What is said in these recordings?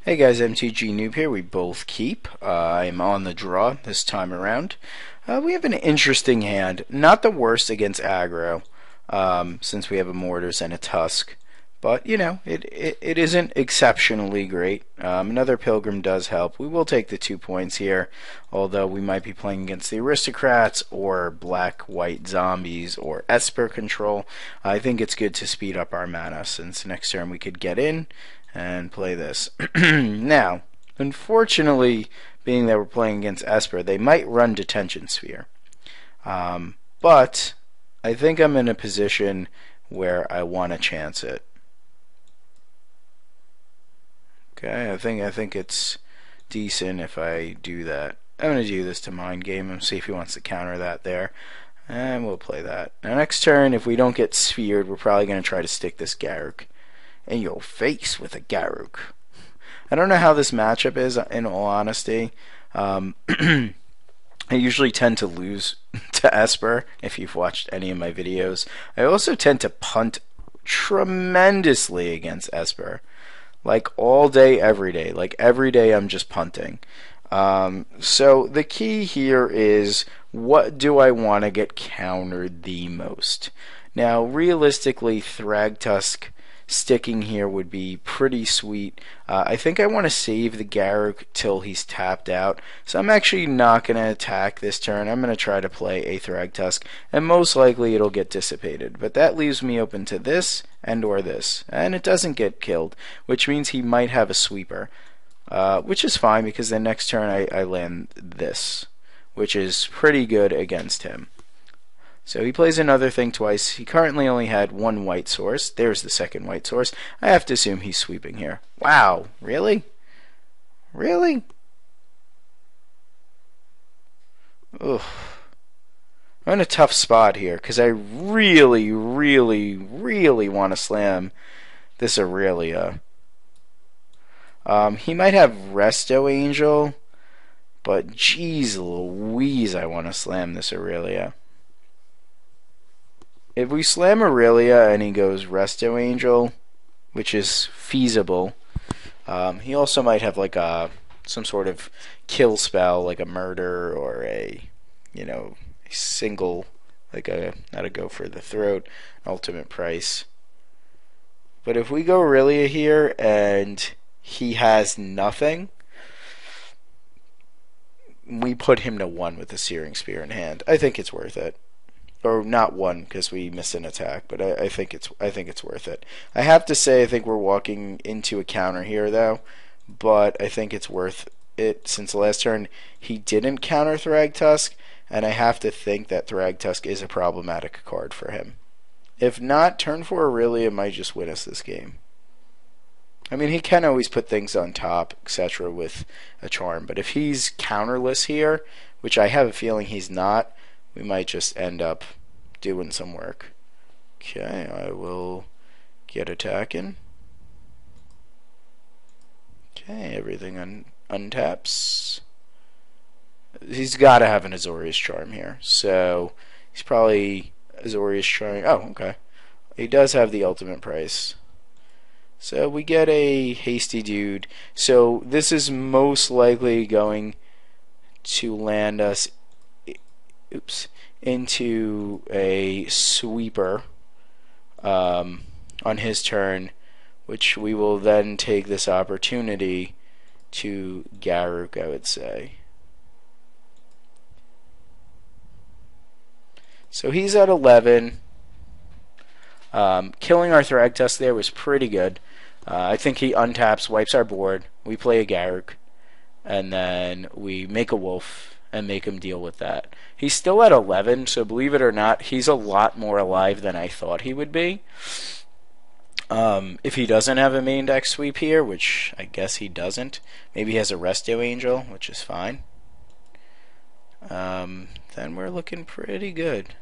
Hey guys, MTG Noob here. We both keep. I'm on the draw this time around. We have an interesting hand. Not the worst against aggro, since we have a Mortars and a Tusk. But, you know, it isn't exceptionally great. Another Pilgrim does help. We will take the 2 points here, although we might be playing against the Aristocrats or Black-White Zombies or Esper control. I think it's good to speed up our mana, since next turn we could get in and play this. Now, unfortunately, being that we're playing against Esper, they might run Detention Sphere. But I think I'm in a position where I want to chance it. Okay, I think it's decent if I do that. I'm going to do this to Mind Game and see if he wants to counter that there. And we'll play that. Now next turn, if we don't get sphered, we're probably going to try to stick this Garruk in your face with a Garruk. I don't know how this matchup is, in all honesty. I usually tend to lose to Esper, if you've watched any of my videos. I also tend to punt tremendously against Esper. Like all day, every day. Like every day I'm just punting. So the key here is, what do I want to get countered the most? Now, realistically, Thragtusk sticking here would be pretty sweet. I think I want to save the Garruk till he's tapped out, so I'm actually not going to attack this turn. I'm going to try to play a Thragtusk, and most likely it'll get dissipated. But that leaves me open to this and or this, and it doesn't get killed, which means he might have a sweeper, which is fine because the next turn I land this, which is pretty good against him. So he plays another thing twice. He currently only had one white source. There's the second white source. I have to assume he's sweeping here. Wow, really? Really? Ugh. I'm in a tough spot here because I really, really, really want to slam this Aurelia. He might have Resto Angel, but geez Louise, I want to slam this Aurelia. If we slam Aurelia and he goes Resto Angel, which is feasible, he also might have like some sort of kill spell, like a murder or a single, like a not a go for the throat, ultimate price. But if we go Aurelia here and he has nothing, we put him to 1 with the Searing Spear in hand. I think it's worth it. Or not 1 because we missed an attack, but I think it's worth it. I have to say I think we're walking into a counter here though, but I think it's worth it since last turn he didn't counter Thragtusk, and I have to think that Thragtusk is a problematic card for him. If not, turn 4 Aurelia might just win us this game. I mean, he can always put things on top, etc. with a charm, but if he's counterless here, which I have a feeling he's not, we might just end up doing some work. Okay, I will get attacking. Okay, everything untaps. He's got to have an Azorius Charm here, so he's probably Azorius Charm. Oh, okay. He does have the ultimate price. So we get a hasty dude. So this is most likely going to land us into a sweeper on his turn, which we will then take this opportunity to Garruk, I would say. So he's at 11. Killing our Thragtusk there was pretty good. I think he untaps, wipes our board, we play a Garruk, and then we make a wolf and make him deal with that. He's still at 11, so believe it or not, he's a lot more alive than I thought he would be. If he doesn't have a main deck sweep here, which I guess he doesn't, maybe he has a Resto Angel, which is fine. Then we're looking pretty good.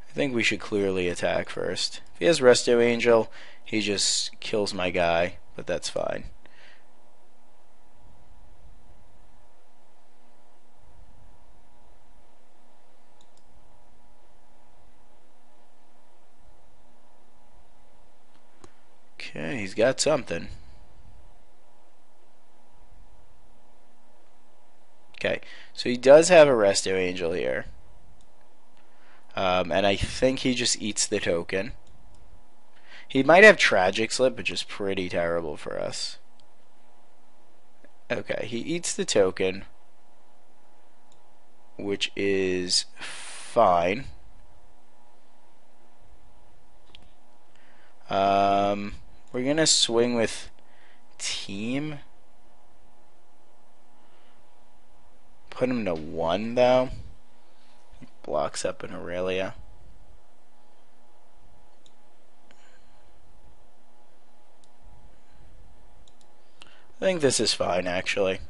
I think we should clearly attack first. If he has Resto Angel, he just kills my guy, but that's fine. Okay, he's got something. Okay, so he does have a Resto Angel here. And I think he just eats the token. He might have Tragic Slip, which is pretty terrible for us. Okay, he eats the token, which is fine. We're gonna swing with Team. Put him to 1 though. Blocks up an Aurelia. I think this is fine actually.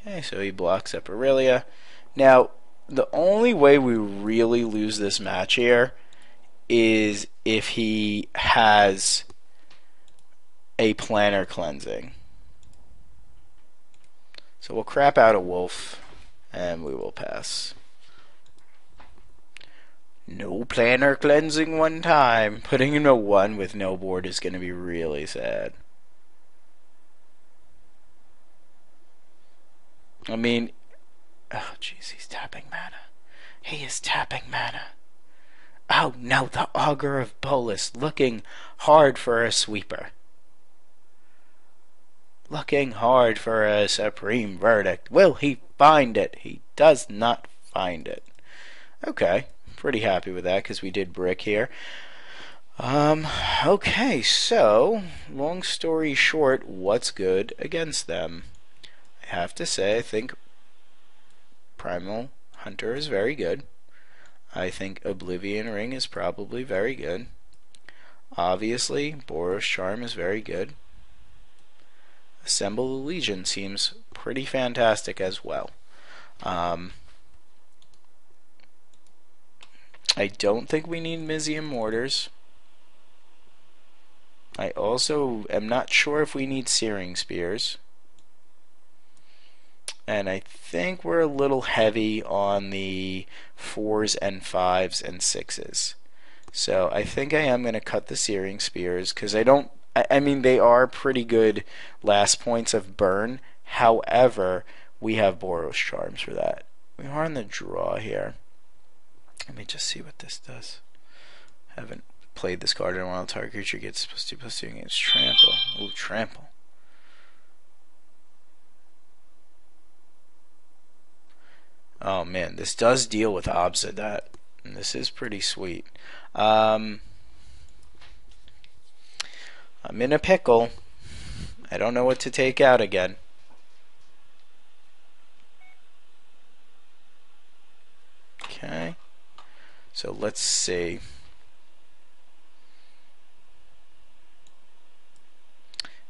Okay, so he blocks up Aurelia. Now, the only way we really lose this match here is if he has a Planner Cleansing. So we'll crap out a Wolf, and we will pass. No Planner Cleansing one time. Putting him to 1 with no board is going to be really sad. I mean, oh jeez, he's tapping mana. He is tapping mana. Oh no, the Augur of Bolus looking hard for a sweeper. Looking hard for a supreme verdict. Will he find it? He does not find it. Okay, pretty happy with that because we did brick here. Okay, so, long story short, what's good against them? I have to say, I think Primal Hunter is very good. I think Oblivion Ring is probably very good. Obviously, Boros Charm is very good. Assemble the Legion seems pretty fantastic as well. I don't think we need Mizium Mortars. I also am not sure if we need Searing Spears. And I think we're a little heavy on the 4s and 5s and 6s. So I think I am going to cut the Searing Spears because I mean, they are pretty good last points of burn. However, we have Boros Charms for that. We are on the draw here. Let me just see what this does. Haven't played this card in a while. Target creature gets +2/+2 against Trample. Ooh, Trample. Oh man, this does deal with Obsidat. And this is pretty sweet. I'm in a pickle. I don't know what to take out again. Okay. So let's see.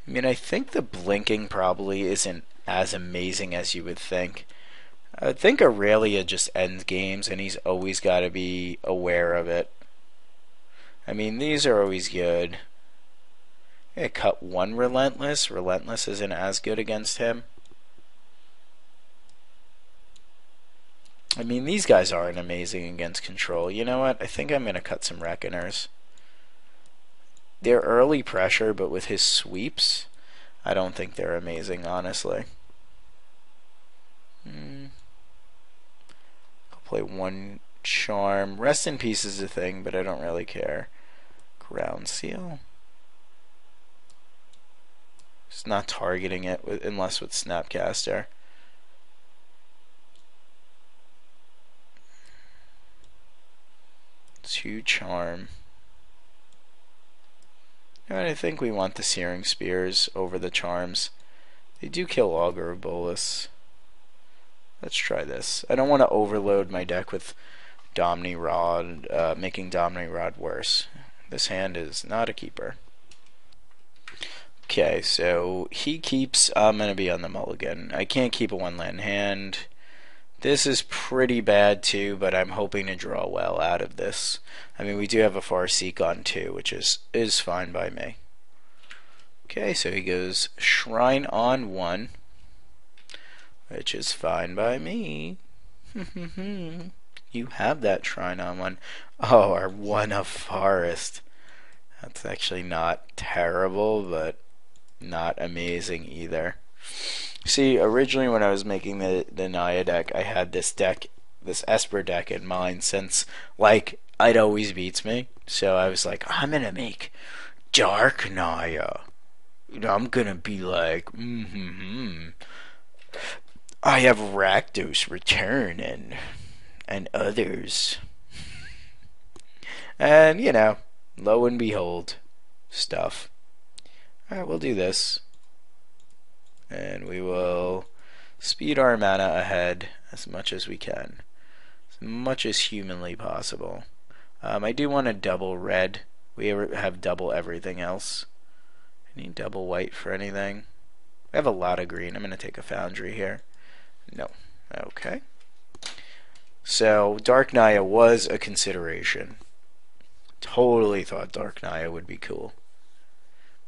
I mean, I think the blinking probably isn't as amazing as you would think. I think Aurelia just ends games, and he's always got to be aware of it. I mean, these are always good. I'm gonna cut 1 Relentless. Relentless isn't as good against him. I mean, these guys aren't amazing against Control. You know what? I think I'm going to cut some Reckoners. They're early pressure, but with his sweeps, I don't think they're amazing, honestly. I'll play 1 Charm. Rest in Peace is a thing, but I don't really care. Ground Seal. Just not targeting it unless with Snapcaster. 2 Charm. And I think we want the Searing Spears over the Charms. They do kill Augur of Bolus. Let's try this. I don't want to overload my deck with Domini Rod, making Domini Rod worse. This hand is not a keeper. Okay, so he keeps. I'm going to be on the mulligan. I can't keep a 1-land hand. This is pretty bad too, but I'm hoping to draw well out of this. I mean, we do have a Farseek on 2, which is fine by me. Okay, so he goes Shrine on 1, which is fine by me. You have that shrine on one. Oh, our one of forest. That's actually not terrible, but not amazing either. See, originally when I was making the Naya deck, I had this Esper deck in mind since, like, it always beats me. So I was like, I'm gonna make Dark Naya. You know, I'm gonna be like, I have Rakdos Return and others. And, you know, lo and behold, stuff. Alright, we'll do this. And we will speed our mana ahead as much as we can. As much as humanly possible. I do want a double red. We have double everything else. I need double white for anything. I have a lot of green. I'm going to take a foundry here. No. Okay. So, Dark Naya was a consideration. Totally thought Dark Naya would be cool.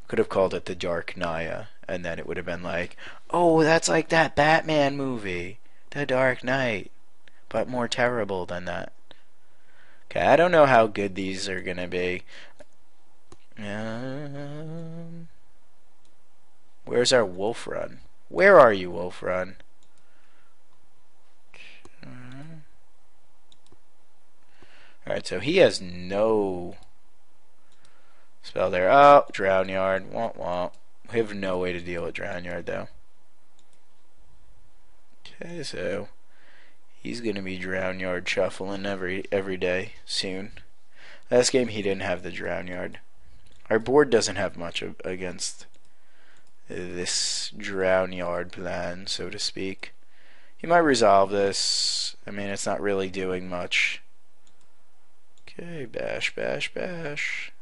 Could have called it the Dark Naya, and then it would have been like, oh, that's like that Batman movie, The Dark Knight, but more terrible than that. Okay, I don't know how good these are gonna be. Where's our Wolf Run? Where are you, Wolf Run? Alright, so he has no spell there. Oh, Drown Yard. Womp womp. We have no way to deal with Drown Yard, though. Okay, so he's going to be Drown Yard shuffling every day soon. Last game he didn't have the Drown Yard. Our board doesn't have much against this Drown Yard plan, so to speak. He might resolve this. I mean, it's not really doing much. Okay, bash, bash, bash.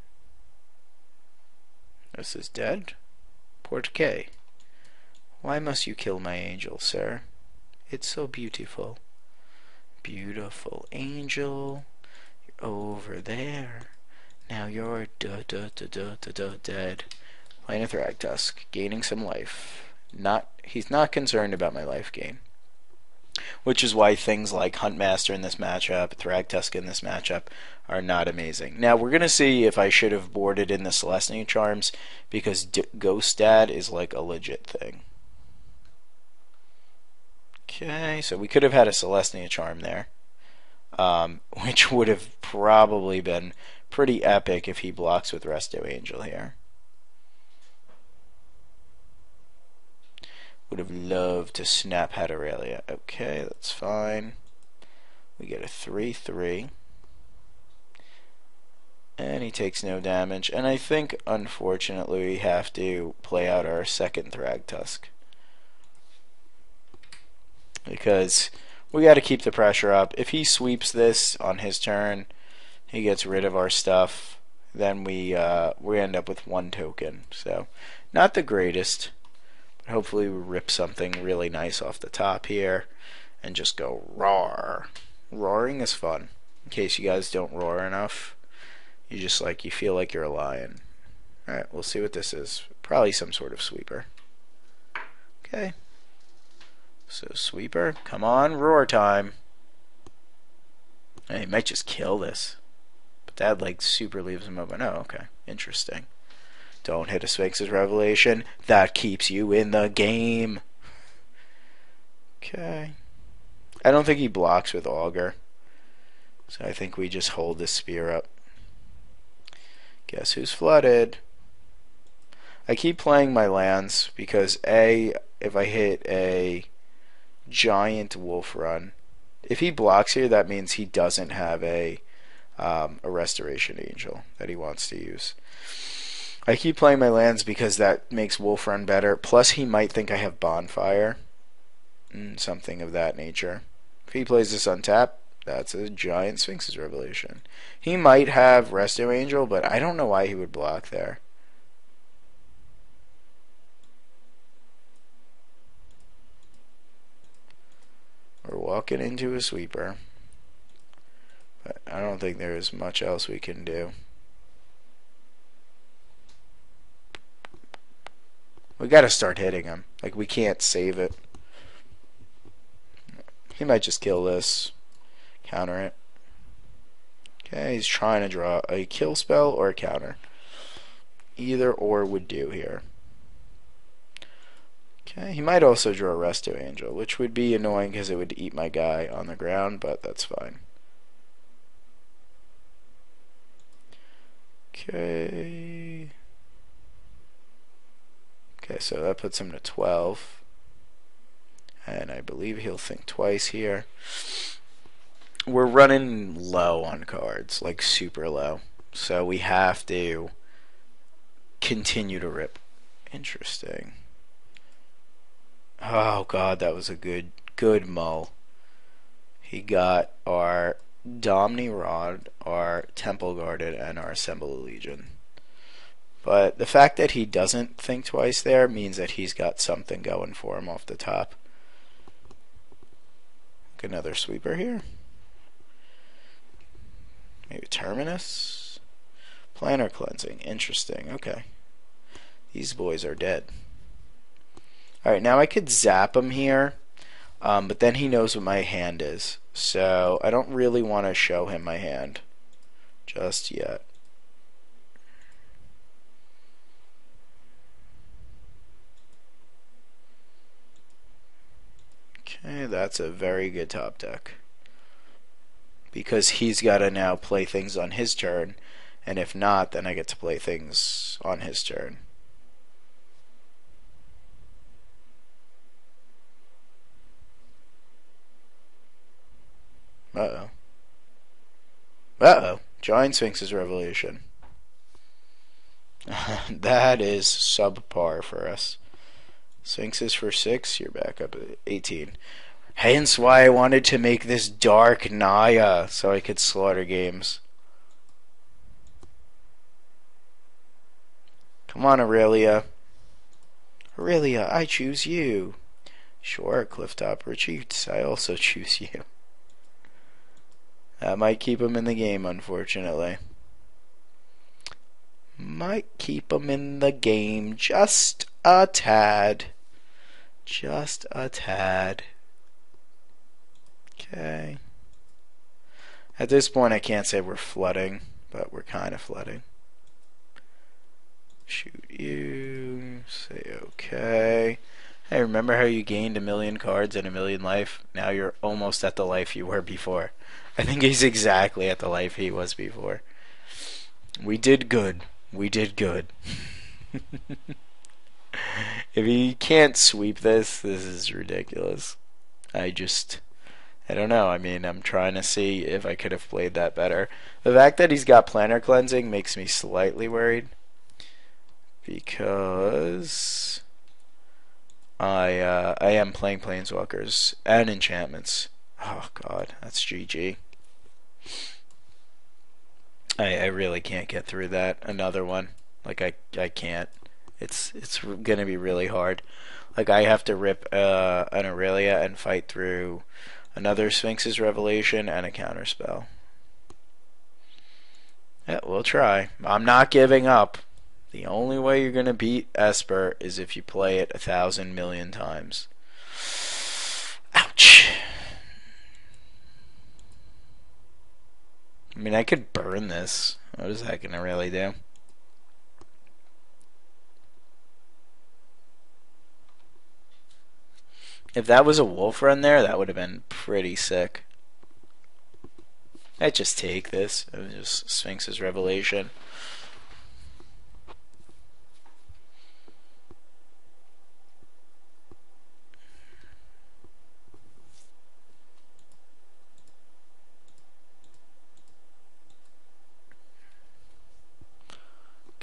This is dead. Port K. Why must you kill my angel, sir? It's so beautiful. Beautiful angel. You're over there. Now you're dead. Playing a Thragtusk. Gaining some life. He's not concerned about my life gain. Which is why things like Huntmaster in this matchup, Thragtusk in this matchup, are not amazing. Now, we're going to see if I should have boarded in the Celestia Charms, because Ghost Dad is like a legit thing. Okay, so we could have had a Celestia Charm there, which would have probably been pretty epic if he blocks with Resto Angel here. Would have loved to snap Hateralia. Okay, that's fine. We get a 3/3. And he takes no damage. And I think, unfortunately, we have to play out our second Thragtusk. Because we got to keep the pressure up. If he sweeps this on his turn, he gets rid of our stuff, then we end up with one token. So, not the greatest. Hopefully we rip something really nice off the top here and just go roar. Roaring is fun. In case you guys don't roar enough, you feel like you're a lion. Alright, we'll see what this is. Probably some sort of sweeper. Okay. So sweeper, come on, roar time. He might just kill this. But that like super leaves him open. Oh, okay. Interesting. Don't hit a Sphinx's Revelation. That keeps you in the game. Okay. I don't think he blocks with Augur. So I think we just hold this spear up. Guess who's flooded? I keep playing my lands because if I hit a giant Wolf Run, if he blocks here, that means he doesn't have a Restoration Angel that he wants to use. I keep playing my lands because that makes Wolf Run better. Plus, he might think I have Bonfire. Something of that nature. If he plays this untap, that's a giant Sphinx's Revelation. He might have Resto Angel, but I don't know why he would block there. We're walking into a sweeper. But I don't think there's much else we can do. We gotta start hitting him. Like, we can't save it. He might just kill this. Counter it. Okay, he's trying to draw a kill spell or a counter. Either or would do here. Okay, he might also draw a Resto Angel, which would be annoying because it would eat my guy on the ground, but that's fine. Okay. Okay, so that puts him to 12. And I believe he'll think twice here. We're running low on cards, like super low. So we have to continue to rip. Interesting. Oh god, that was a good mull. He got our Domni Rod, our Temple Guarded, and our Assemble Legion. But the fact that he doesn't think twice there means that he's got something going for him off the top. Another sweeper here. Maybe Terminus. Planar Cleansing. Interesting. Okay. These boys are dead. Alright, now I could zap him here, but then he knows what my hand is. So I don't really want to show him my hand just yet. Okay, that's a very good top deck. Because he's got to now play things on his turn, and if not, then I get to play things on his turn. Uh-oh. Uh-oh. Giant Sphinx's Revelation. That is subpar for us. Sphinxes for 6, you're back up at 18. Hence why I wanted to make this dark Naya, so I could slaughter games. Come on, Aurelia. Aurelia, I choose you. Sure, Clifftop Retreats, I also choose you. That might keep him in the game, unfortunately. Might keep him in the game just a tad. Just a tad. Okay. At this point, I can't say we're flooding, but we're kind of flooding. Shoot you. Say okay. Hey, remember how you gained 1,000,000 cards and 1,000,000 life? Now you're almost at the life you were before. I think he's exactly at the life he was before. We did good. We did good. If he can't sweep this is ridiculous. I don't know. I mean, I'm trying to see if I could have played that better. The fact that he's got Planar Cleansing makes me slightly worried. Because I am playing Planeswalkers and Enchantments. Oh god, that's GG. I really can't get through that. Another one. Like I can't. It's gonna be really hard. Like I have to rip an Aurelia and fight through another Sphinx's Revelation and a counterspell. Yeah, we'll try. I'm not giving up. The only way you're gonna beat Esper is if you play it 1,000,000,000 times. Ouch. I mean, I could burn this. What is that gonna really do? If that was a wolf run there, that would have been pretty sick. I'd just take this. It was just Sphinx's Revelation.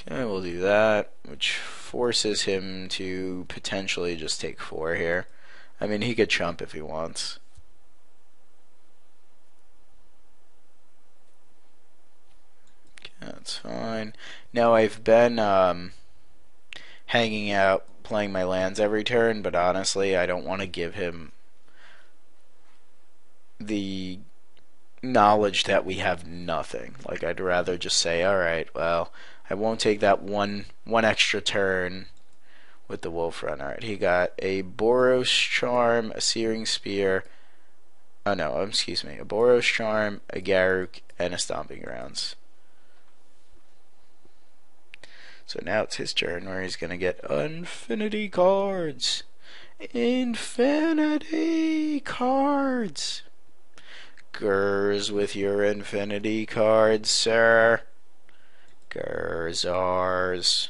Okay, we'll do that, which forces him to potentially just take 4 here. I mean, he could chump if he wants. Okay, that's fine. Now, I've been hanging out, playing my lands every turn, but honestly, I don't want to give him the knowledge that we have nothing. Like, I'd rather just say, alright, well, I won't take that one extra turn with the wolf run. Alright, he got a Boros Charm, a Searing Spear, Oh no, excuse me. A Boros Charm, a Garruk, and a Stomping Grounds. So now it's his turn where he's going to get infinity cards. Infinity cards. Gurs with your infinity cards, sir. Gurzars.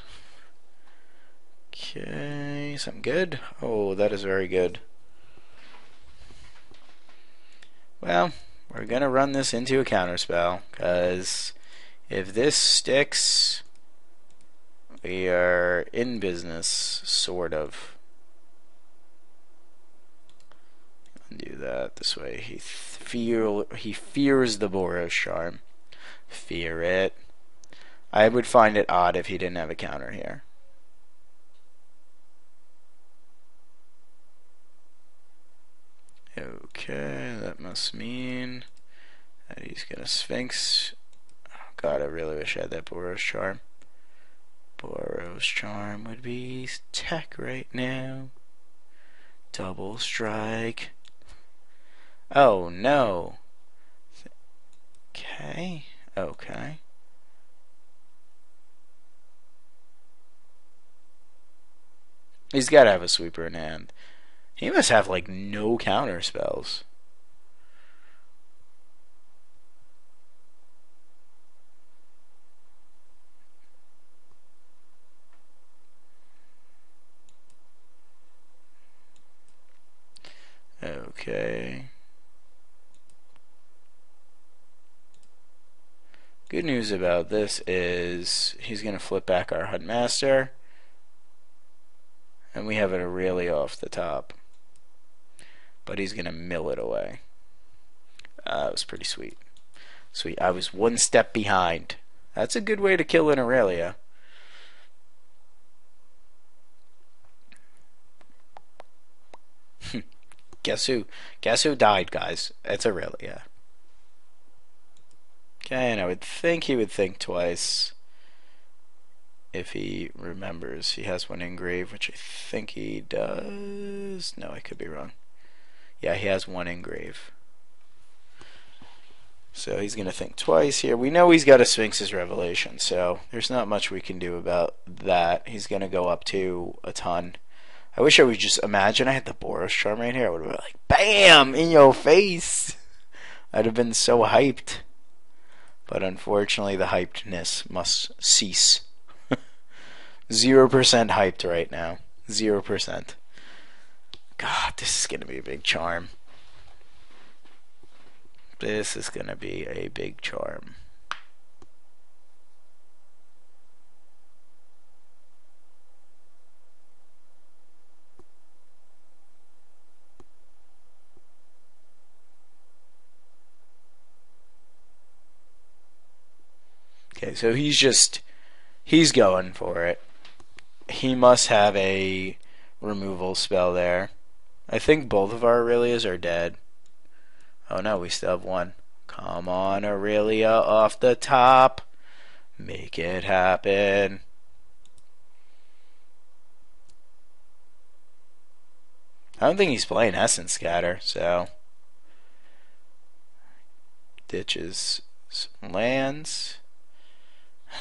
Okay, something good? Oh, that is very good. Well, we're going to run this into a counterspell, because if this sticks, we are in business, sort of. Do that this way. He fears the Boros Charm. Fear it. I would find it odd if he didn't have a counter here. Okay, that must mean that he's gonna Sphinx. Oh God, I really wish I had that Boros Charm. Boros Charm would be tech right now. Double strike. Oh no. Okay. Okay. He's got to have a sweeper in hand. He must have like no counter spells. Okay. Good news about this is he's going to flip back our Huntmaster. And we have it really off the top. But he's going to mill it away. That was pretty sweet. Sweet. I was one step behind. That's a good way to kill an Aurelia. Guess who? Guess who died, guys? It's Aurelia. Okay, and I would think he would think twice if he remembers. He has one engrave, which I think he does. No, I could be wrong. Yeah, he has one engrave. So he's going to think twice here. We know he's got a Sphinx's Revelation, so there's not much we can do about that. He's going to go up to a ton. I wish I would just imagine I had the Boros Charm right here. I would have been like, BAM! In your face! I'd have been so hyped. But unfortunately, the hypedness must cease. 0% hyped right now. 0%. God, this is going to be a big charm. This is going to be a big charm. Okay, so he's going for it. He must have a removal spell there. I think both of our Aurelias are dead. Oh no, we still have one. Come on, Aurelia, off the top. Make it happen. I don't think he's playing Essence Scatter, so. Ditches lands.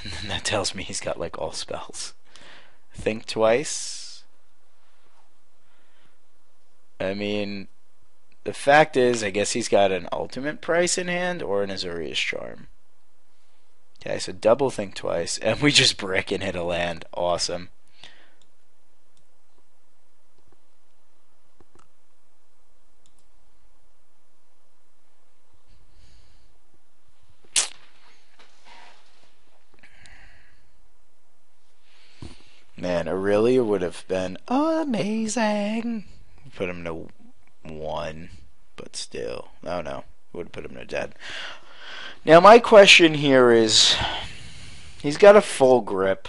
And then that tells me he's got like all spells. Think twice. I mean, the fact is, I guess he's got an ultimate price in hand or an Azorius Charm. Okay, so double think twice, and we just brick and hit a land. Awesome. Man, Aurelia would have been amazing. Put him to 1, but still. Oh no, would have put him to dead. Now my question here is, he's got a full grip.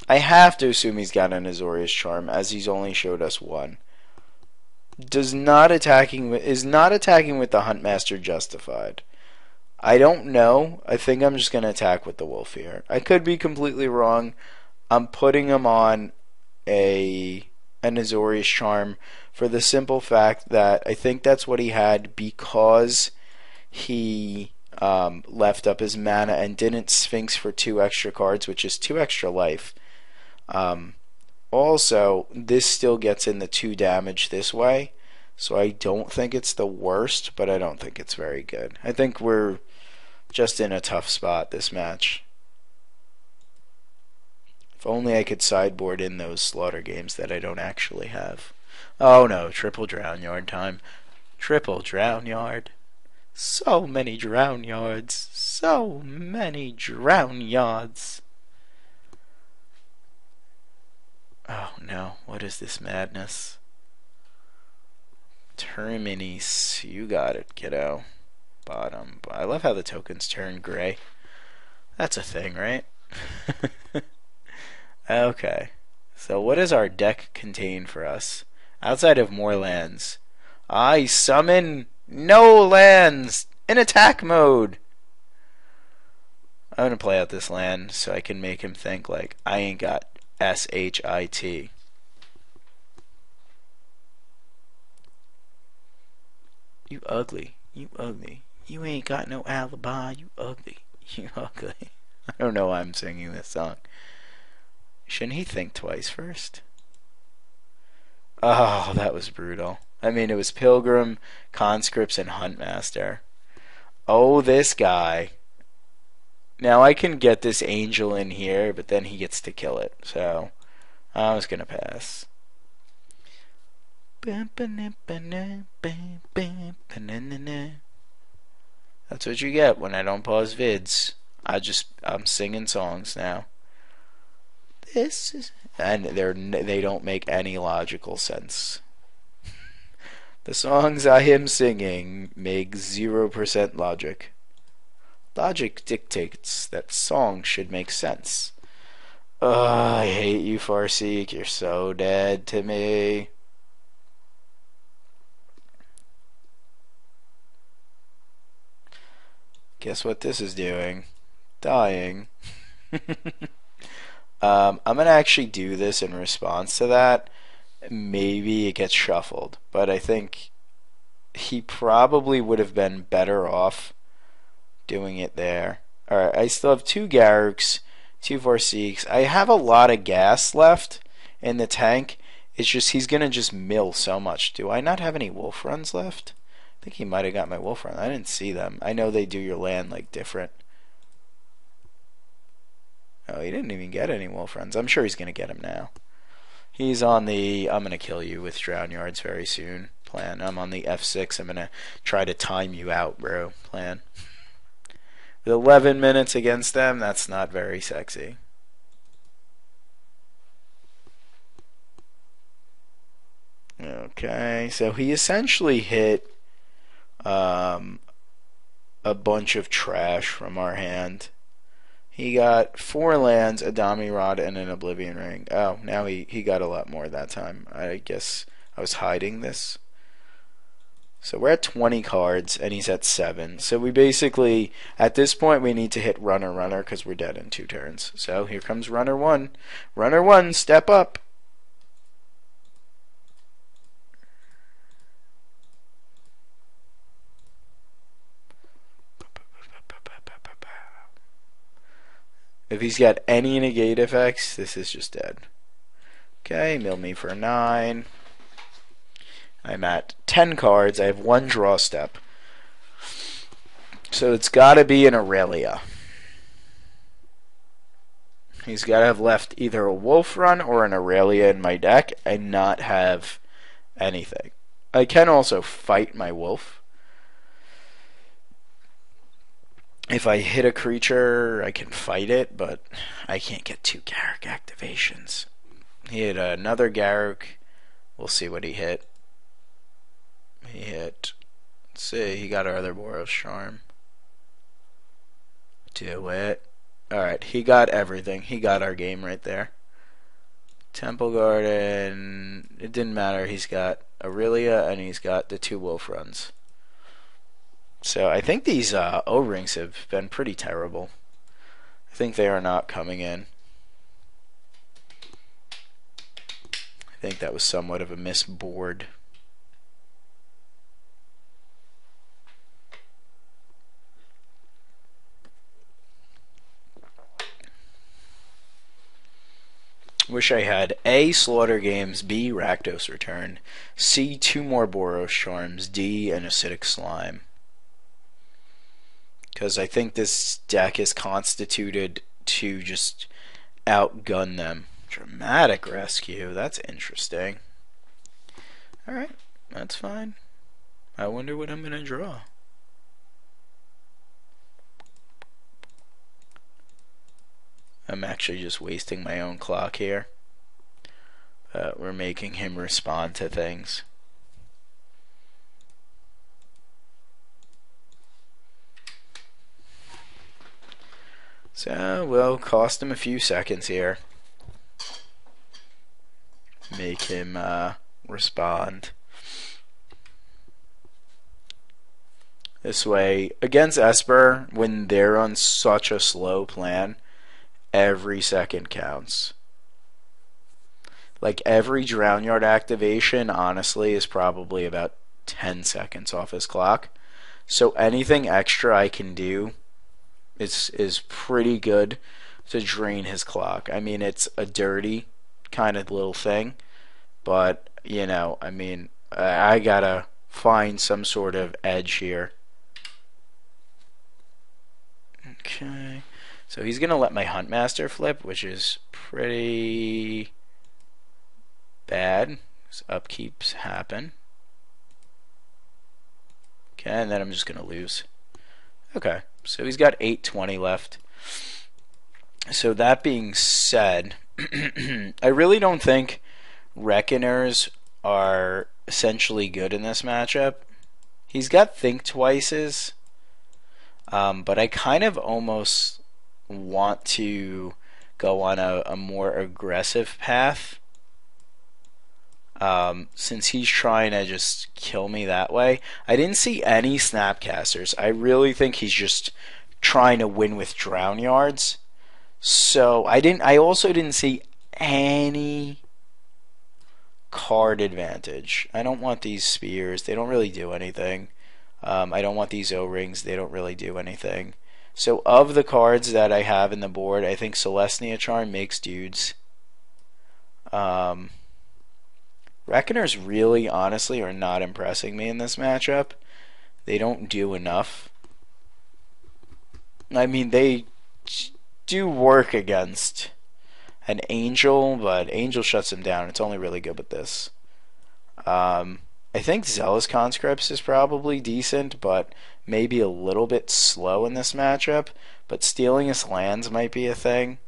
I have to assume he's got an Azorius Charm, as he's only showed us one. Is not attacking with the Huntmaster justified? I don't know. I think I'm just going to attack with the Wolf here. I could be completely wrong. I'm putting him on an Azorius Charm for the simple fact that I think that's what he had because he left up his mana and didn't Sphinx for 2 extra cards, which is 2 extra life. Also, this still gets in the 2 damage this way, so I don't think it's the worst, but I don't think it's very good. I think we're just in a tough spot this match. If only I could sideboard in those slaughter games that I don't actually have. Oh no, triple drown yard time. Triple drown yard. So many drown yards. So many drown yards. Oh no, what is this madness? Terminis, you got it, kiddo. Bottom. I love how the tokens turn gray. That's a thing, right? Okay. So what does our deck contain for us? Outside of more lands. I summon no lands in attack mode. I'm gonna play out this land so I can make him think like I ain't got SHIT. You ugly. You ugly. You ain't got no alibi. You ugly. You ugly. I don't know why I'm singing this song. Shouldn't he think twice first? Oh, that was brutal. I mean, it was Pilgrim, Conscripts, and Huntmaster. Oh, this guy. Now I can get this angel in here, but then he gets to kill it. So, I was going to pass. That's what you get when I don't pause vids. I'm singing songs now. This is, and they don't make any logical sense. The songs I am singing make 0% logic. Logic dictates that songs should make sense. I hate you, Farseek. You're so dead to me. Guess what this is doing? Dying. I'm going to actually do this in response to that. Maybe it gets shuffled, but I think he probably would have been better off doing it there. Alright, I still have 2 Garuks, 2 Farseeks. I have a lot of gas left in the tank. It's just he's going to just mill so much. Do I not have any wolf runs left? I think he might have got my wolf run. I didn't see them. I know they do your land like different. Oh, he didn't even get any wolf runs. I'm sure he's going to get him now. He's on the I'm going to kill you with drown yards very soon plan. I'm on the F6. I'm going to try to time you out, bro, plan. With 11 minutes against them, that's not very sexy. Okay, so he essentially hit a bunch of trash from our hand. He got 4 lands, a Dami Rod, and an Oblivion Ring. Oh, now he got a lot more that time. I guess I was hiding this. So we're at 20 cards, and he's at 7. So we basically, at this point, we need to hit Runner, Runner, because we're dead in 2 turns. So here comes Runner 1. Runner 1, step up. If he's got any negate effects, this is just dead. Okay, mill me for 9. I'm at 10 cards. I have 1 draw step. So it's got to be an Aurelia. He's got to have left either a Wolf Run or an Aurelia in my deck and not have anything. I can also fight my Wolf. If I hit a creature, I can fight it, but I can't get 2 Garruk activations. He hit another Garruk. We'll see what he hit. He hit... Let's see, he got our other Boros Charm. Do it. Alright, he got everything. He got our game right there. Temple Garden... It didn't matter. He's got Aurelia, and he's got the 2 Wolf Runs. So I think these O-rings have been pretty terrible. I think they are not coming in. I think that was somewhat of a misboard. Wish I had A. Slaughter Games, B. Rakdos Return, C. 2 more Boros Charms, D. an Acidic Slime. Because I think this deck is constituted to just outgun them. Dramatic Rescue, that's interesting. Alright, that's fine. I wonder what I'm going to draw. I'm actually just wasting my own clock here. We're making him respond to things. So, we'll cost him a few seconds here. Make him respond. This way, against Esper, when they're on such a slow plan, every second counts. Like, every Drown Yard activation, honestly, is probably about 10 seconds off his clock. So anything extra I can do is pretty good to drain his clock. I mean, it's a dirty kind of little thing, but, you know, I mean, I gotta find some sort of edge here. Okay, so he's gonna let my Huntmaster flip, which is pretty bad. So upkeeps happen. Okay, and then I'm just gonna lose. Okay, so he's got 820 left. So that being said, I really don't think Reckoners are essentially good in this matchup. He's got Think Twices, but I kind of almost want to go on a more aggressive path, since he's trying to just kill me that way. I didn't see any Snapcasters. I really think he's just trying to win with Drown Yards. So I also didn't see any card advantage. I don't want these spears. They don't really do anything. I don't want these O-rings. They don't really do anything. So of the cards that I have in the board, I think Celestia Charm makes dudes. Reckoners really, honestly, are not impressing me in this matchup. They don't do enough. I mean, they do work against an Angel, but Angel shuts him down. It's only really good with this. I think Zealous Conscripts is probably decent, but maybe a little bit slow in this matchup. But stealing his lands might be a thing.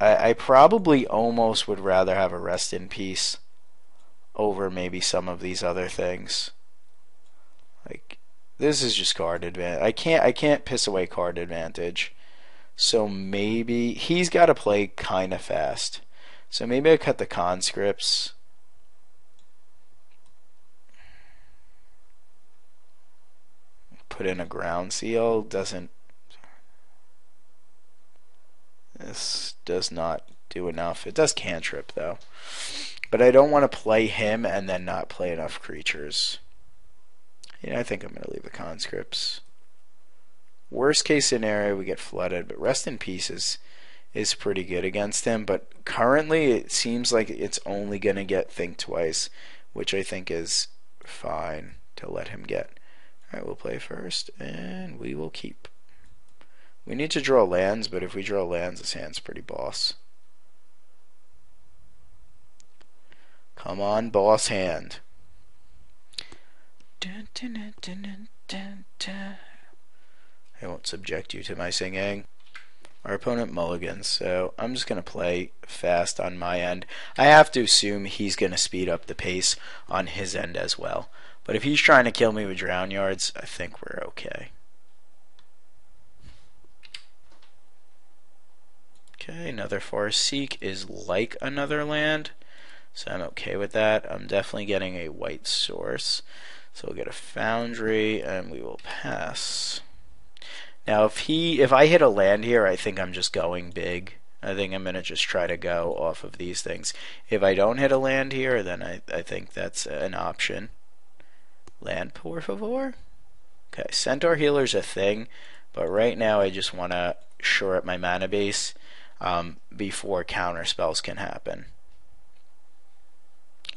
I probably almost would rather have a Rest in Peace over maybe some of these other things. Like, this is just card advantage. I can't piss away card advantage. So maybe he's got to play kind of fast. So maybe I cut the conscripts. Put in a ground seal. This does not do enough. It does cantrip though. But I don't want to play him and then not play enough creatures. Yeah, I think I'm going to leave the conscripts. Worst case scenario, we get flooded, but Rest in Peace is pretty good against him. But currently, it seems like it's only going to get Think Twice, which I think is fine to let him get. Alright, we'll play first, and we will keep. We need to draw lands, but if we draw lands, this hand's pretty boss. Come on, boss hand. Dun, dun, dun, dun, dun. I won't subject you to my singing. Our opponent mulligans, so I'm just going to play fast on my end. I have to assume he's going to speed up the pace on his end as well. But if he's trying to kill me with Drown Yards, I think we're okay. Okay, another Forest Seek is like another land, so I'm okay with that. I'm definitely getting a white source. So we'll get a Foundry, and we will pass. Now, if I hit a land here, I think I'm just going big. I think I'm going to just try to go off of these things. If I don't hit a land here, then I think that's an option. Land, por favor? Okay, Centaur Healer's a thing, but right now I just want to shore up my mana base. before counter spells can happen.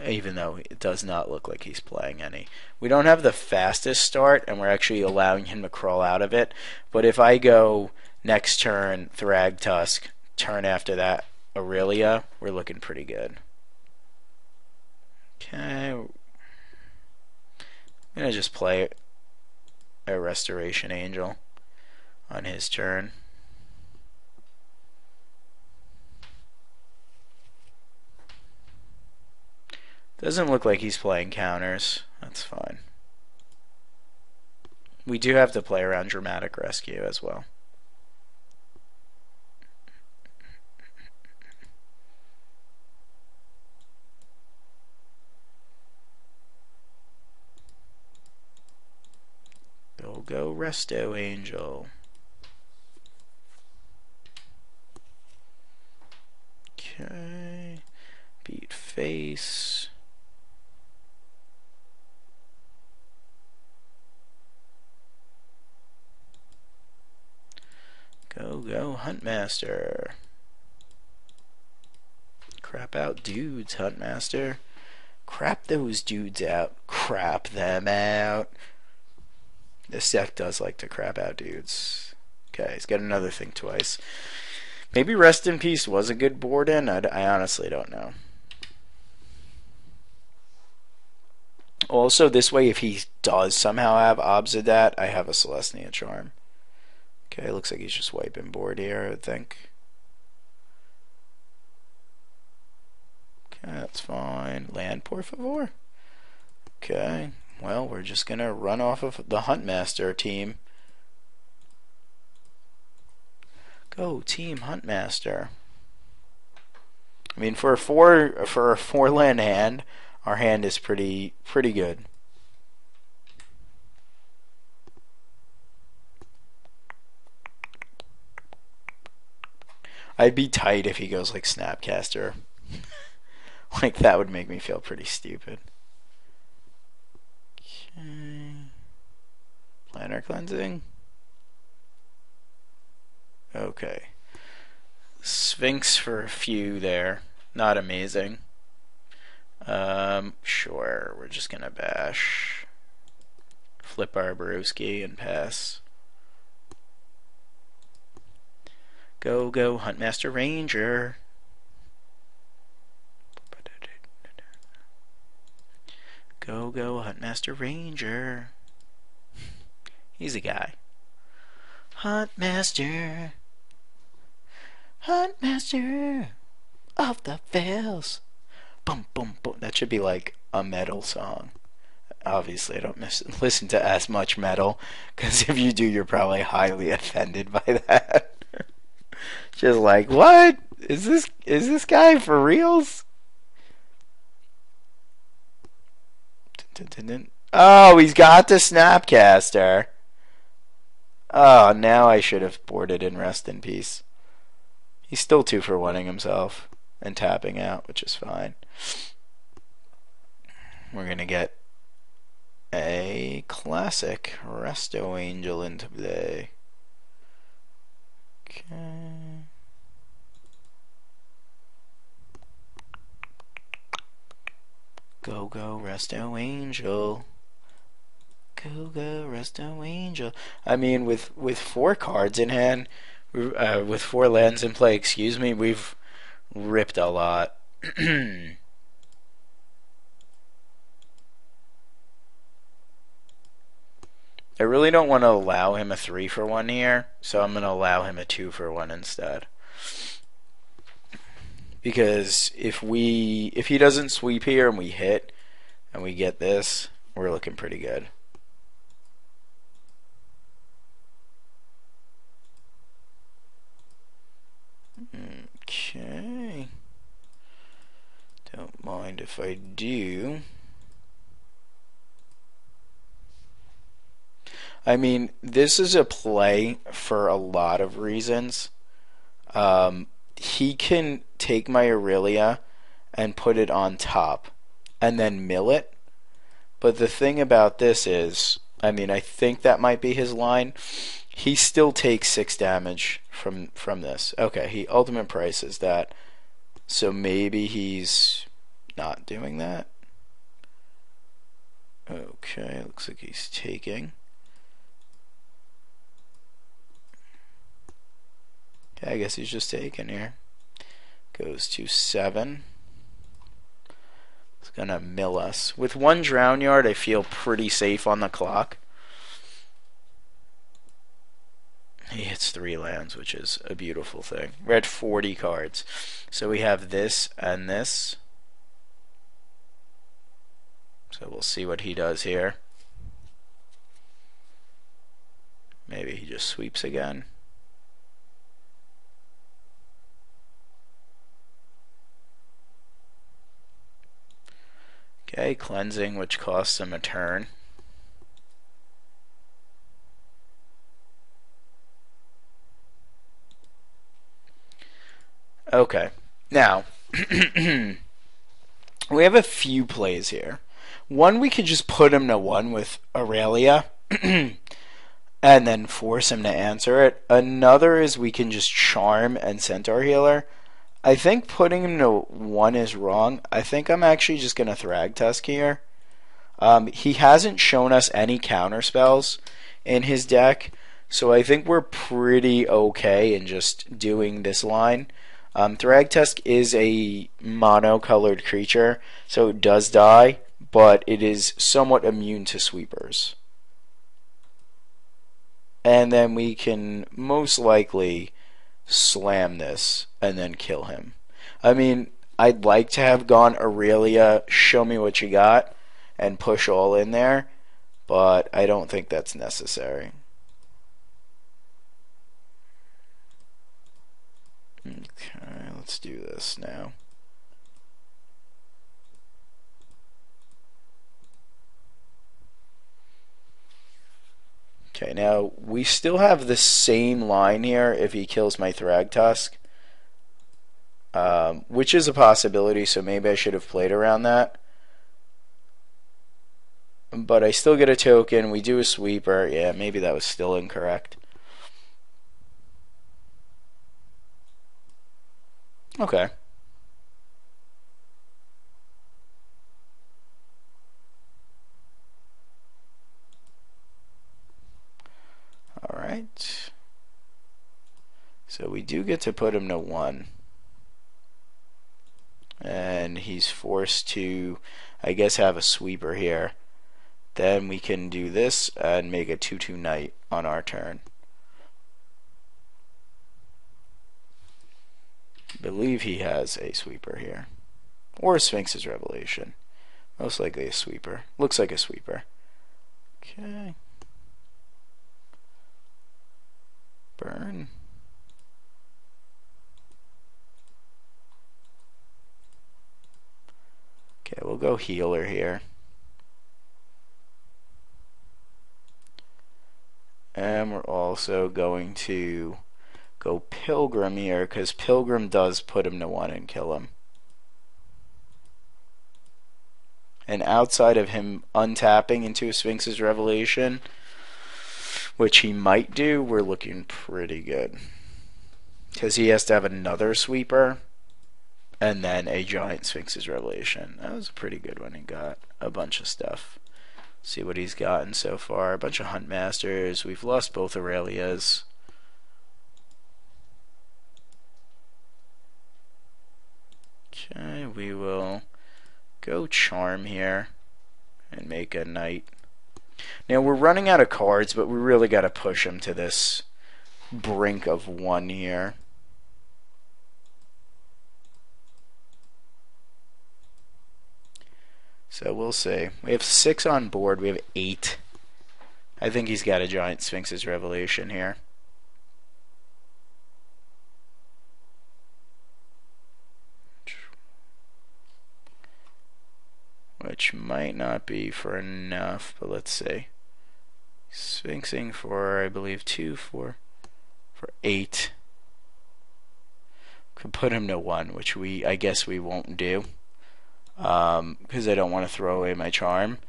Even though it does not look like he's playing any. We don't have the fastest start, and we're actually allowing him to crawl out of it. But if I go next turn, Thragtusk, turn after that, Aurelia, we're looking pretty good. Okay. I'm going to just play a Restoration Angel on his turn. Doesn't look like he's playing counters. That's fine. We do have to play around Dramatic Rescue as well. Go Resto Angel. Okay. Beat face. Go Huntmaster. Crap out dudes, Huntmaster. Crap those dudes out. Crap them out. This deck does like to crap out dudes. Okay, he's got another thing twice. Maybe Rest in Peace was a good board in. I honestly don't know. Also, this way, if he does somehow have Obsidat, I have a Celestia Charm. Okay, looks like he's just wiping board here, I think. Okay, that's fine. Land, por favor. Okay, well, we're just going to run off of the Huntmaster team. Go, Team Huntmaster. I mean, for a 4-land hand, our hand is pretty good. I'd be tight if he goes like Snapcaster. Like, that would make me feel pretty stupid. Okay. Planar Cleansing. Okay. Sphinx for a few there. Not amazing. Sure. We're just gonna bash. Flip our Brewski and pass. Go Huntmaster Ranger. Go Huntmaster Ranger. He's a guy. Huntmaster of the Fells. Boom boom boom. That should be like a metal song. Obviously, I don't listen to as much metal, because if you do, you're probably highly offended by that. Just like, what? Is this guy for reals? Oh, he's got the Snapcaster. Oh, now I should have boarded in Rest in Peace. He's still 2-for-1ing himself and tapping out, which is fine. We're going to get a classic Resto Angel into play. Okay. Go Resto Angel. Go Resto Angel. I mean, with 4 cards in hand, with 4 lands in play, excuse me, we've ripped a lot. I really don't want to allow him a 3-for-1 here, so I'm going to allow him a 2-for-1 instead. Because if he doesn't sweep here and we hit and we get this, we're looking pretty good. Okay. Don't mind if I do. I mean, this is a play for a lot of reasons. He can take my Aurelia and put it on top and then mill it. But the thing about this is, I mean, I think that might be his line. He still takes 6 damage from this. Okay, he ultimate prices that. So maybe he's not doing that. Okay, looks like he's taking. Okay, I guess he's just taking here. Goes to 7. It's gonna mill us. With 1 drown yard, I feel pretty safe on the clock. He hits 3 lands, which is a beautiful thing. We're at 40 cards. So we have this and this. So we'll see what he does here. Maybe he just sweeps again. Okay, cleansing, which costs him a turn. Okay, now we have a few plays here. One, we could just put him to 1 with Aurelia and then force him to answer it. Another is we can just charm and Centaur Healer. I think putting him to 1 is wrong. I think I'm actually just going to Thragtusk here. He hasn't shown us any counter spells in his deck, so I think we're pretty okay in just doing this line. Thragtusk is a mono-colored creature, so it does die, but it is somewhat immune to sweepers. And then we can most likely slam this and then kill him. I mean, I'd like to have gone Aurelia, show me what you got, and push all in there, but I don't think that's necessary. Okay, let's do this now. Okay, now we still have the same line here if he kills my Thragtusk, which is a possibility, so maybe I should have played around that. But I still get a token, we do a sweeper. Yeah, maybe that was still incorrect. Okay. Alright. So we do get to put him to 1. And he's forced to, I guess, have a sweeper here. Then we can do this and make a 2/2 knight on our turn. I believe he has a sweeper here. Or a Sphinx's Revelation. Most likely a sweeper. Looks like a sweeper. Okay. Burn. Okay, we'll go healer here. And we're also going to go Pilgrim here, because Pilgrim does put him to 1 and kill him. And outside of him untapping into a Sphinx's Revelation, which he might do, we're looking pretty good. Because he has to have another sweeper, and then a giant Sphinx's Revelation. That was a pretty good one. He got a bunch of stuff. See what he's gotten so far. A bunch of Hunt Masters. We've lost both Aurelias. Okay, we will go Charm here and make a knight. Now we're running out of cards, but we really got to push him to this brink of 1 here. So we'll see. We have 6 on board. We have 8. I think he's got a giant Sphinx's Revelation here. Which might not be for enough, but let's see. Sphinxing for, I believe, 2, 4, for 8. Could put him to 1, which I guess we won't do. Because I don't want to throw away my charm,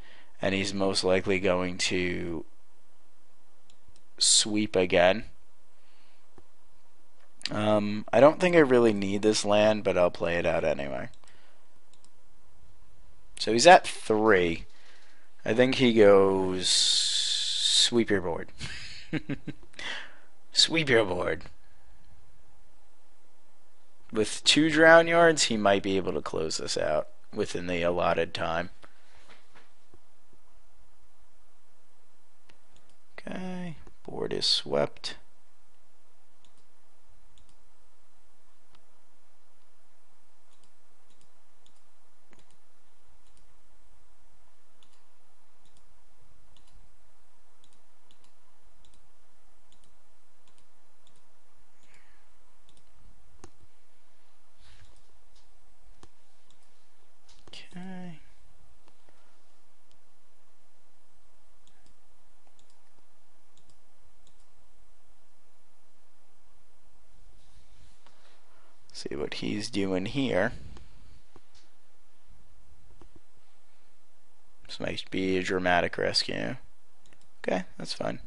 and he's most likely going to sweep again. I don't think I really need this land, but I'll play it out anyway. So he's at 3. I think he goes sweep your board. Sweep your board. With 2 drown yards, he might be able to close this out within the allotted time. Okay, board is swept. Okay. See what he's doing here. This might be a dramatic rescue. Okay, that's fine.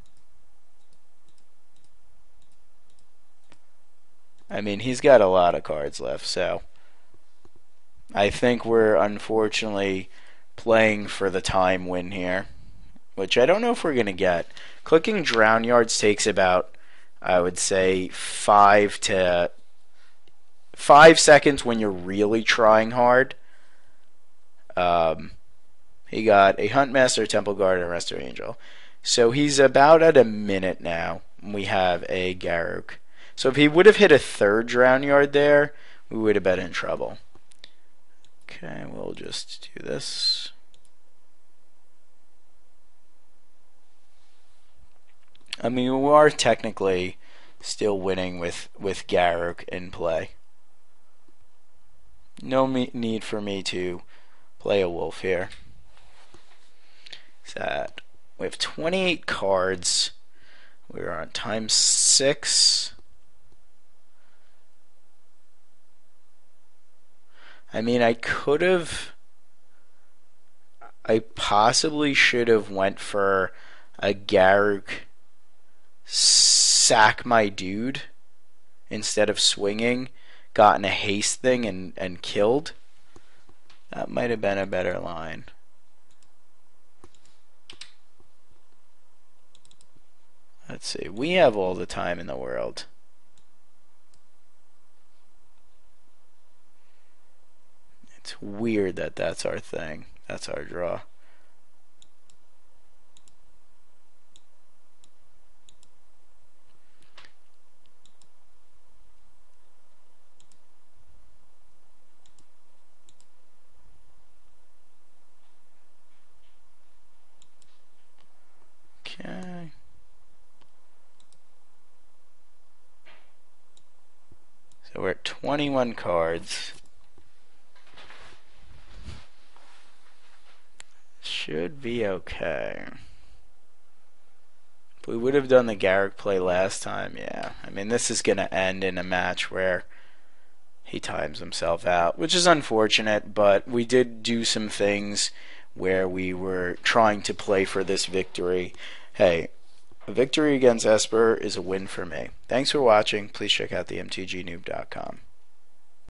I mean, he's got a lot of cards left, so I think we're unfortunately playing for the time win here, which I don't know if we're going to get. Clicking drown yards takes about, I would say, 5 seconds when you're really trying hard. He got a Huntmaster, Temple Guard, and Resto Angel. So he's about at a minute now. We have a Garruk. So if he would have hit a 3rd drown yard there, we would have been in trouble. Okay, we'll just do this. I mean, we are technically still winning with Garruk in play. No need for me to play a wolf here. That we have 28 cards. We're on time 6. I mean, I possibly should have went for a Garruk sack my dude instead of swinging, gotten a haste thing and killed. That might have been a better line. Let's see, we have all the time in the world. It's weird that that's our thing. That's our draw. Okay. So we're at 21 cards. Should be okay. If we would have done the Garruk play last time, yeah. I mean, this is going to end in a match where he times himself out, which is unfortunate, but we did do some things where we were trying to play for this victory. Hey, a victory against Esper is a win for me. Thanks for watching. Please check out the mtgnoob.com.